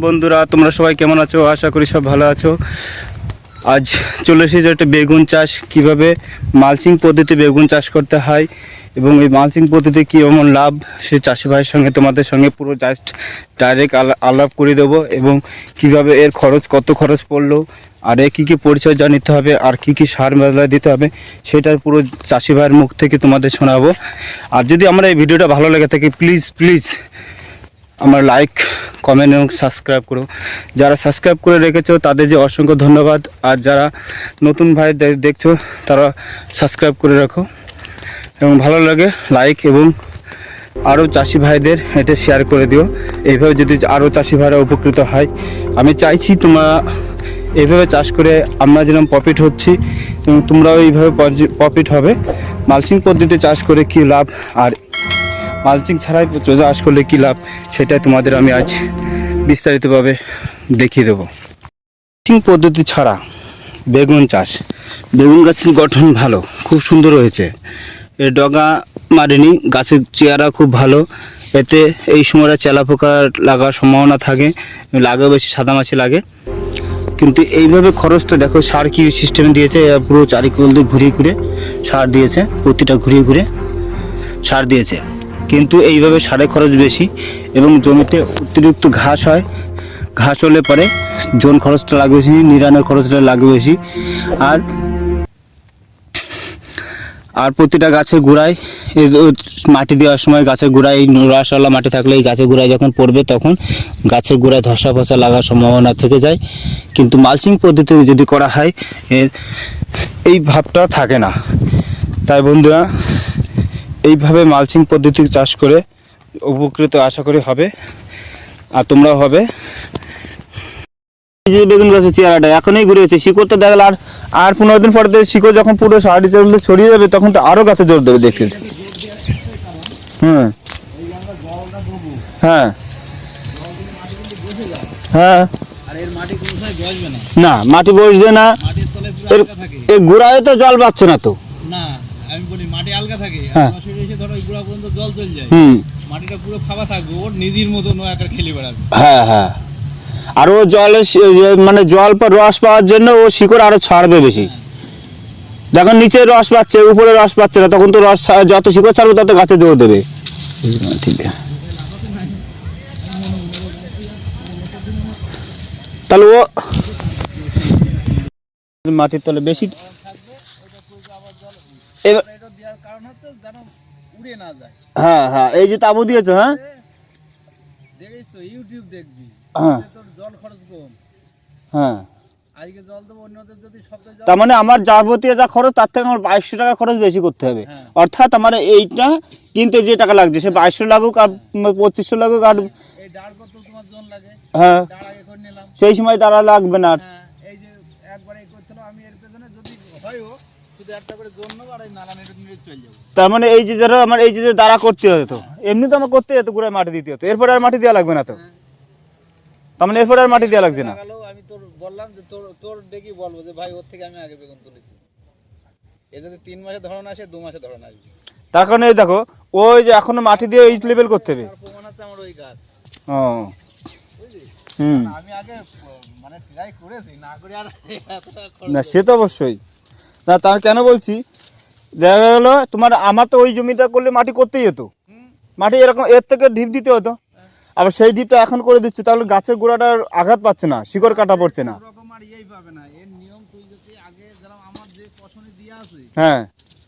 বন্ধুরা, তোমরা সবাই কেমন আছো? আশা করি সব ভালো আছো। আজ চলে এসেছি একটা বেগুন চাষ, কিভাবে মালচিং পদ্ধতি বেগুন চাষ করতে হয় এবং এই মালচিং পদ্ধতি কী এমন লাভ, সেই চাষি ভাইয়ের সঙ্গে তোমাদের সঙ্গে পুরো জাস্ট ডাইরেক্ট আলাপ করে দেবো এবং কিভাবে এর কত খরচ পড়লো, আর এর কী কী পরিচর্যা নিতে হবে, আর কী কী সার মেলা দিতে হবে, সেটার পুরো চাষি ভাইয়ের মুখ থেকে তোমাদের শোনাবো। আর যদি আমার এই ভিডিওটা ভালো লেগে থাকে, প্লিজ আমার লাইক, কমেন্ট এবং সাবস্ক্রাইব করো। যারা সাবস্ক্রাইব করে রেখেছো তাদের যে অসংখ্য ধন্যবাদ, আর যারা নতুন ভাই দেখছো তারা সাবস্ক্রাইব করে রাখো এবং ভালো লাগে লাইক, এবং আরও চাষি ভাইদের এটা শেয়ার করে দিও। এইভাবে যদি আরও চাষি ভাইরা উপকৃত হয়, আমি চাইছি তোমরা এইভাবে চাষ করে আমরা যেরকম প্রফিট হচ্ছি এবং তোমরাও এইভাবে প্রফিট হবে। মালচিং পদ্ধতিতে চাষ করে কী লাভ, আর মালচিং ছাড়াই চাষ করলে কী লাভ, সেটাই তোমাদের আমি আজ বিস্তারিতভাবে দেখিয়ে দেবো। মালচিং পদ্ধতি ছাড়া বেগুন চাষ, বেগুন গাছের গঠন ভালো, খুব সুন্দর হয়েছে, এর ডগা মারেনি, গাছের চেহারা খুব ভালো। এতে এই সময়টা চেলা পোকা লাগার সম্ভাবনা থাকে, লাগে বেশি, সাদামাছি লাগে। কিন্তু এইভাবে খরচটা দেখো, সার কি সিস্টেম দিয়েছে, পুরো চারিকোল দিয়ে ঘুরিয়ে সার দিয়েছে, প্রতিটা ঘুরিয়ে সার দিয়েছে। কিন্তু এইভাবে সারের খরচ বেশি এবং জমিতে অতিরিক্ত ঘাস হয়, ঘাস হলে পরে জোন খরচটা লাগবে বেশি, নিরানোর খরচটা লাগবে বেশি। আর প্রতিটা গাছের গোড়ায় মাটি দেওয়ার সময় গাছের গোড়ায় রসওয়ালা মাটি থাকলে এই গাছের গোড়ায় যখন পড়বে তখন গাছের গোড়ায় ধসা ফসা লাগার সম্ভাবনা থেকে যায়। কিন্তু মালচিং পদ্ধতি যদি করা হয় এই ভাবটা থাকে না। তাই বন্ধুরা, এইভাবে মালচিং পদ্ধতি চাষ করে উপকৃত আশা করি হবে, আর তোমরাও হবে। এই যে বেগুন গাছের চেহারাটা এখনই ঘুরেছে, শিকড়টা দেখলে আর 15 দিন পরে শিকড় যখন পুরো সাহায্য ছড়িয়ে যাবে তখন তো আরও গাছে জোর দেবে দেখতে। হ্যাঁ হ্যাঁ হ্যাঁ, না মাটি বসবে না, এর গোড়ায় তো জল পাচ্ছে না তো। আমি বলি মাটি আলগা থাকে, এসে ধরো গোড়া পর্যন্ত জল চলে যায়, মাটিটা পুরো ফাঁপা থাকবে, ওর নিজের মতো একটা খেলে বেড়াবে। হ্যাঁ, আর ও মানে জল রস পাওয়ার জন্য ও শিকড় আরো ছাড়বে বেশি। যখন নিচে রস পাচ্ছে, উপরে রস পাচ্ছে না, তখন তো রস যত শিকড় ছাড়বে তত গাছে জোর দেবে। ঠিক আছে, তাহলে ও মাটির তলে বেশি হ্যাঁ, এই যে তাবু দিয়েছে, হ্যাঁ দেখিস তো, ইউটিউব দেখবি, তোর জল খরচ কম। হ্যাঁ, আজকে জল দেবো, অন্যদের যদি সপ্তাহে, তার মানে আমার যাবতীয় যা খরচ তার থেকে আমার 2200 টাকা খরচ বেশি করতে হবে। অর্থাৎ আমার এইটা কিনতে যে টাকা লাগছে সে 2200 লাগুক আর 2500 লাগুক, আর এই ডাড় কত তোমার জন লাগে, হ্যাঁ ডাড় আগে করে নিলাম, সেই সময় তারা লাগবে না। এই যে একবারে করছিল আমি, এর পেছনে যদি হয়ও শুধু একটা করে জন নেবো আর এই নালা নেটে নিয়ে চলে যাবো। তার মানে এই যে ধরো আমার এই যে দাঁড়া করতে হতো, এমনি তো আমার করতে হতো, গোড়ায় মাটি দিতে হতো, এরপরে আর মাটি দেওয়া লাগবে না তো। তার মানে এরপরে আর মাটি দেওয়া লাগছে না। আমি তোর বললাম যে তোর ডেকে বলবো যে ভাই ওর থেকে আমি আগে বেগুন তুলেছি, এ যদি 3 মাসে ধরন আসে 2 মাসে ধরন আসবে। তার কারণে দেখো ওই যে এখনো মাটি দিয়ে এই লেভেল করতে হবে। প্রমাণ হচ্ছে আমার ওই গাছ। ও আমি আগে মানে ট্রাই করেছি, না করে আর না, সে তো অবশ্যই না। তার কেন বলছি, দেখা গেলো তোমার আমার তো ওই জমিটা করলে মাটি করতেই হতো, মাটি এরকম এর থেকে ঢিপ দিতে হতো, আবার সেই ঢিপটা এখন করে দিচ্ছে, তাহলে গাছের গোড়াটার আঘাত পাচ্ছে না, শিকড় কাটা পড়ছে না। রকম আর ইয়েই পাবে না। এর নিয়ম তুই যদি আগে যেরকম আমার যে পছন্দ দিয়া আছে, হ্যাঁ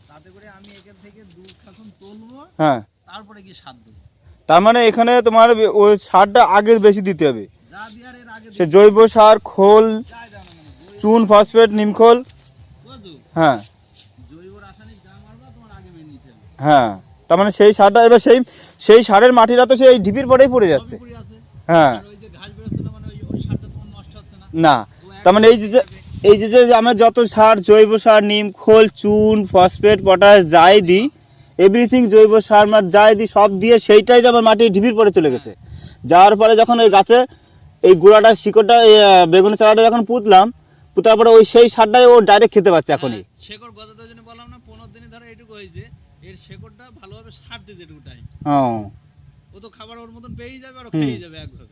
তাতে করে আমি এখান থেকে 2 খাসন তুলবো, হ্যাঁ, তারপরে কি সার দেবো। তার মানে এখানে তোমার ওই সারটা আগে বেশি দিতে হবে, যা দিয়ার এর আগে সে জৈব সার, খোল, চুন, ফসফেট, নিমখোল, হ্যাঁ জৈব রাসায়নিক যা মারবা তোমার আগে মেনে নিতে হবে। হ্যাঁ, তার মানে সেই সারটা এবার সেই সারের মাটিটা তো সেই ঢিপির পরেই পড়ে যাচ্ছে। হ্যাঁ, ওই যে ঘাস বেরোচ্ছে না, মানে ওই সারটা তোমার নষ্ট হচ্ছে না। না, তার মানে এই যে আমরা যত সার, জৈব সার, নিম খোল, চুন, ফসফেট, পটাশ যাই দিই, এভরিথিং জৈব সার যাই দিই সব দিয়ে সেইটাই আমার মাটির ঢিপির পরে চলে গেছে। যাওয়ার পরে যখন ওই গাছে এই গুঁড়াটা, শিকড়টা, বেগুনের চারাটা যখন পুঁতার পরে ওই সেই সারটাই ও ডাইরেক্ট খেতে পাচ্ছে এখনই। শেকড় গজানোর জন্য বললাম না 15 দিনে ধরে এইটুকু হয়েছে, এর শেকড়টা ভালোভাবে সার দিতে যেটুকু টাইম, ও তো খাবার ওর মতন পেয়েই যাবে আর খেয়েই যাবে একভাবে।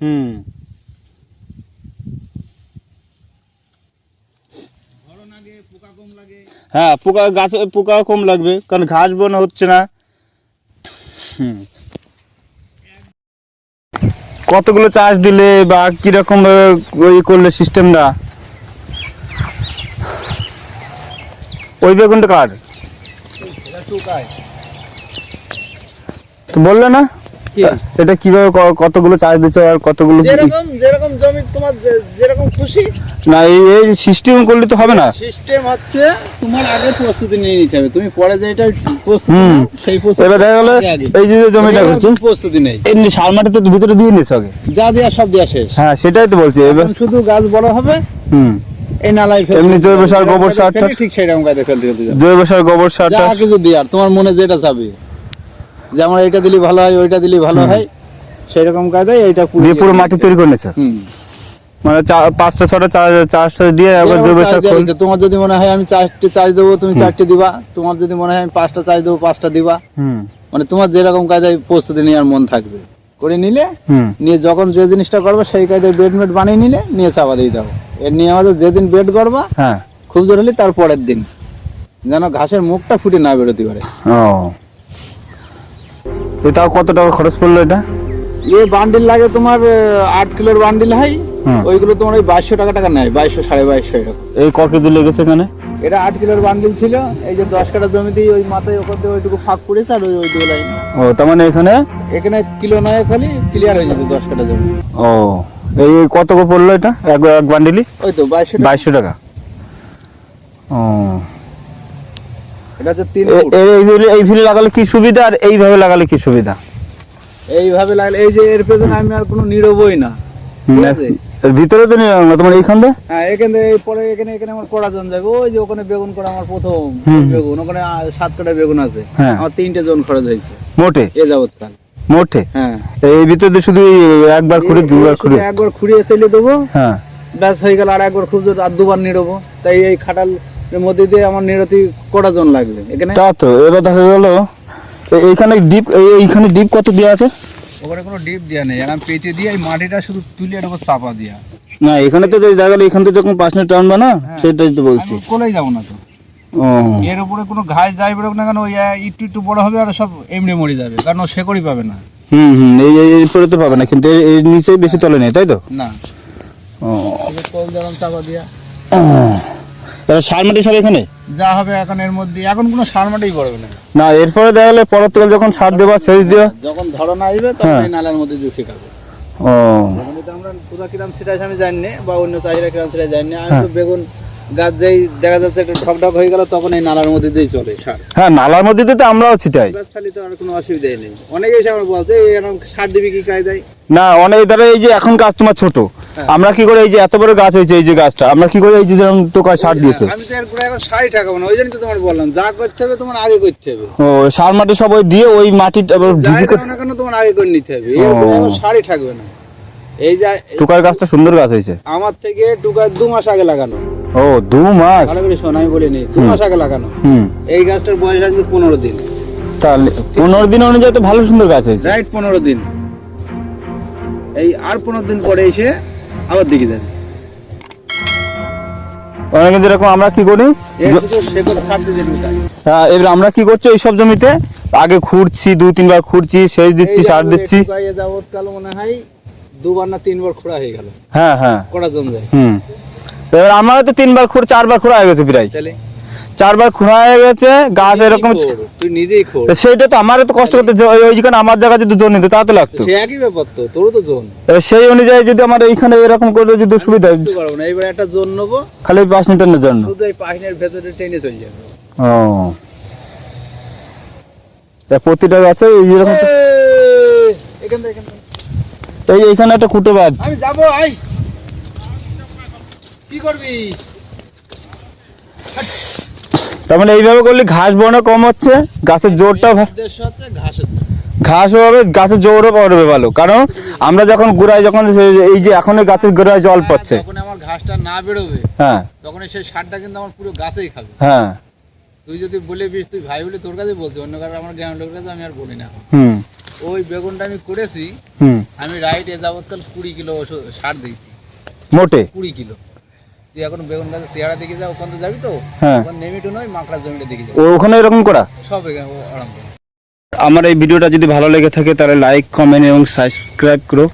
পোকা কম লাগে। হ্যাঁ, পোকা গাছে পোকা কম লাগবে, কারণ ঘাস বন হচ্ছে না। কতগুলো চাষ দিলে বা কিরকম ওই করলে সিস্টেমটা? ওই বেগুনটা কার? এটা টুকায়। তো বললে না এটা কিভাবে কতগুলো চাষ দিচ্ছে আর কতগুলো? যেরকম জমি তোমার যেরকম খুশি। না, এই সিস্টেম করলে তো হবে না। সিস্টেম হচ্ছে তোমার আগে প্রস্তুতি নিয়ে নিতে হবে, তুমি পরে যেটা প্রস্তুতি নাও, সেই প্রস্তুতি। এবার দেখা গেল এই যে জমিটা করছি প্রস্তুতি নেই, এমনি সার মাটি তো ভিতরে দিয়ে নিস আগে, যা দেওয়া সব দেওয়া শেষ। হ্যাঁ, সেটাই তো বলছি। এবার শুধু গাছ বড় হবে, এই নালায় এমনি জৈব সার গোবর সার ঠিক সেরকম কাজে ফেলতে ফেলতে যাবে। জৈব সার গোবর সার যা কিছু দিয়ে আর তোমার মনে যেটা চাবে, যেমন এইটা দিলে ভালো হয়, ওইটা দিলে ভালো হয়, সেরকম কাজে এইটা পুরো মাটি তৈরি করে নিয়েছে। মানে 5টা 6টা চাষ দিয়ে একবার জৈব সার। তোমার যদি মনে হয় আমি 4টে চাষ দেবো, তুমি 4টে দিবা। তোমার যদি মনে হয় আমি 5টা চাষ দেবো, 5টা দিবা। মানে তোমার যেরকম কাজে প্রস্তুতি নেওয়ার মন থাকবে করে নিলে, নিয়ে যখন যে জিনিসটা করবে সেই কাজে বেড মেড বানিয়ে নিলে নিয়ে চাপা দিয়ে দাও। এর নিয়ে আমাদের যেদিন বেড করবা, হ্যাঁ, খুব জোর হলে তার পরের দিন যেন ঘাসের মুখটা ফুটে না বেরোতে পারে। তাও কত টাকা খরচ পড়লো এটা? বান্ডিল লাগে তোমার 8 কিলোর বান্ডিল হয়, ওইগুলো তোমার ওই 2200 টাকা নেয়, 2200 2250 এরকম। এই ক কেজি লেগেছে এখানে? এটা 8 কিলোর বান্ডিল ছিল। এই যে 10 কাঠা জমিতে ওই মাথায় ওপর দিয়ে ওইটুকু ফাঁক পড়েছে আর ওই দুটো লাইন। তার মানে এখানে কিলো নয় খালি ক্লিয়ার হয়ে যেত 10 কাঠা জমি। এই কত করে পড়লো এটা এক বান্ডিলই? ওই তো 2200 টাকা। এটা হচ্ছে 3 ফুট। এই ভিলে লাগালে কি সুবিধা আর এইভাবে লাগালে কি সুবিধা? এইভাবে লাগলে এই যে এর পেছনে আমি আর কোনো নিরবই না, এর ভিতরে তো নিরব না তোমার এইখান থেকে। হ্যাঁ, এখানে পরে এখানে আমার কড়া জন যাবে। ওই যে ওখানে বেগুন করা আমার প্রথম বেগুন, ওখানে 7 কাঠা বেগুন আছে, আমার 3টে জন খরচ হয়েছে মোটে এ যাবৎকাল। মোটে? হ্যাঁ। এই ভিতরে শুধু একবার খুঁড়ে দুবার খুঁড়ে, একবার খুঁড়িয়ে চলে দেবো, হ্যাঁ, ব্যাস হয়ে গেল। আর একবার খুব জোর আর দুবার নিরবো। তাই এই খাটাল মধ্যে দিয়ে আমার নিরতি কটা জন লাগবে এখানে। তা তো এবার দেখা গেল এইখানে ডিপ কত দেওয়া আছে? ওখানে কোনো ডিপ দেওয়া নেই, আমি পেতে দিয়ে এই মাটিটা শুধু তুলে আর চাপা দিয়া। না, এখানে তো দেখা গেল এখান থেকে যখন 5 মিনিট টানবা না, সেটাই তো বলছি। কোলেই যাবো না তো, এর উপরে কোনো ঘাস যাই বেরোক না কেন, ওই একটু বড় হবে আর সব এমনি মরে যাবে, কারণ ও শেকড়ই পাবে না। এই উপরে তো পাবে না, কিন্তু এর নিচে বেশি তলে নেই, তাই তো? না, তল যেমন চাপা দিয়া। সার মাটি সব এখানে যা হবে এখন এর মধ্যে, এখন কোনো সার মাটিই পড়বে না। না, এরপরে দেখা গেলে পরবর্তীকালে যখন সার দেবা সেচ দেওয়া, যখন ধরন আসবে তখন এই নালার মধ্যে দিয়ে শেখাবো। আমরা পুরা কিরাম সেটা আমি জানি না, বা অন্য চাষিরা কিরাম সেটা জানি না। আমি তো বেগুন গাছ যেই দেখা যাচ্ছে একটু ঢকঢক হয়ে গেল, তখন এই নালার মধ্যে দিয়ে চলে সার। হ্যাঁ, নালার মধ্যে দিয়ে তো আমরাও ছিটাই। গাছ খালি তো আর কোনো অসুবিধাই নেই। অনেকে এসে আমার বলছে এরকম সার দিবি কি কায়দায়? না, অনেক ধরো এই যে এখন গাছ তোমার ছোট, আমরা কি করে এই যে এত বড় গাছ হয়েছে, এই যে গাছটা আমরা কি করে এই যে যেরকম টোকায় সার দিয়েছে, আমি তো এর পুরো এখন সারই ঠাকাবো না। ওই জন্য তো তোমার বললাম যা করতে হবে তোমার আগে করতে হবে। সার মাটি সব ওই দিয়ে ওই মাটিটা না কেন তোমার আগে করে নিতে হবে, এর পুরো এখন সারই থাকবে না। এই যে টুকার গাছটা সুন্দর গাছ হয়েছে আমার থেকে টুকার 2 মাস আগে লাগানো। 2 মাস? ভালো করে শোন, আমি বলিনি 2 মাস আগে লাগানো। এই গাছটার বয়স আজকে 15 দিন। তাহলে 15 দিন অনুযায়ী তো ভালো সুন্দর গাছ হয়েছে। রাইট, 15 দিন। এই আর 15 দিন পরে এসে আবার দিকে যাবে। অনেকে যেরকম আমরা কি করি, এবার আমরা কি করছি ওই সব জমিতে আগে খুঁড়ছি, 2-3 বার খুঁড়ছি, সেচ দিচ্ছি, সার দিচ্ছি। যাবৎকাল মনে হয় 2 বার না 3 বার খোঁড়া হয়ে গেল। হ্যাঁ হ্যাঁ, কটা জন যায়। এবার আমার তো 3 বার 4 বার খোঁড়া হয়ে গেছে, প্রায় 4 বার খোঁড়া হয়ে গেছে গাছ এরকম। তুই নিজেই খোঁড়, সেইটা তো আমারও তো কষ্ট করতে, ওইখানে আমার জায়গা যদি জোন নিতে তা তো লাগতো। সে একই ব্যাপার তো, তোরও তো জোন। সেই অনুযায়ী যদি আমার এইখানে এরকম করে যদি সুবিধা পারবো না। এইবার একটা জোন নেবো খালি 5 মিনিটের জন্য, শুধু এই পাহিনের ভেতরে টেনে চলে যাবে। প্রতিটা গাছে এই যেরকম এইখানে একটা খুঁটে বাদ। আমি যাবো, আই কি করবি? তার মানে এইভাবে করলে ঘাস বন কম হচ্ছে, গাছের জোরটা ঘাসও হবে, গাছের জোরও পড়বে ভালো। কারণ আমরা যখন গোড়ায় যখন এই যে এখন গাছের গোড়ায় জল পড়ছে, যখন আমার ঘাসটা না বেরোবে, হ্যাঁ, তখন সেই সারটা কিন্তু আমার পুরো গাছেই খাবে। হ্যাঁ, তুই যদি বলে বিস, তুই ভাই বলে তোর কাছে বলছি, অন্য কারো আমার গ্রামের লোকের কাছে আমি আর বলি না। ওই বেগুনটা আমি করেছি, আমি রাইট এ যাবৎকাল 20 কিলো সার দিয়েছি মোটে, 20 কিলো। তুই এখন বেগুন গাছের চেহারা দেখে যা, ওখান তো যাবি তো, হ্যাঁ ওখানে নেমিটু নয় মাকড়ার জমিটা দেখে যাবি, ওখানে এরকম করা। সব এখানে আরাম করে। আমার এই ভিডিওটা যদি ভালো লেগে থাকে তাহলে লাইক, কমেন্ট এবং সাবস্ক্রাইব করো।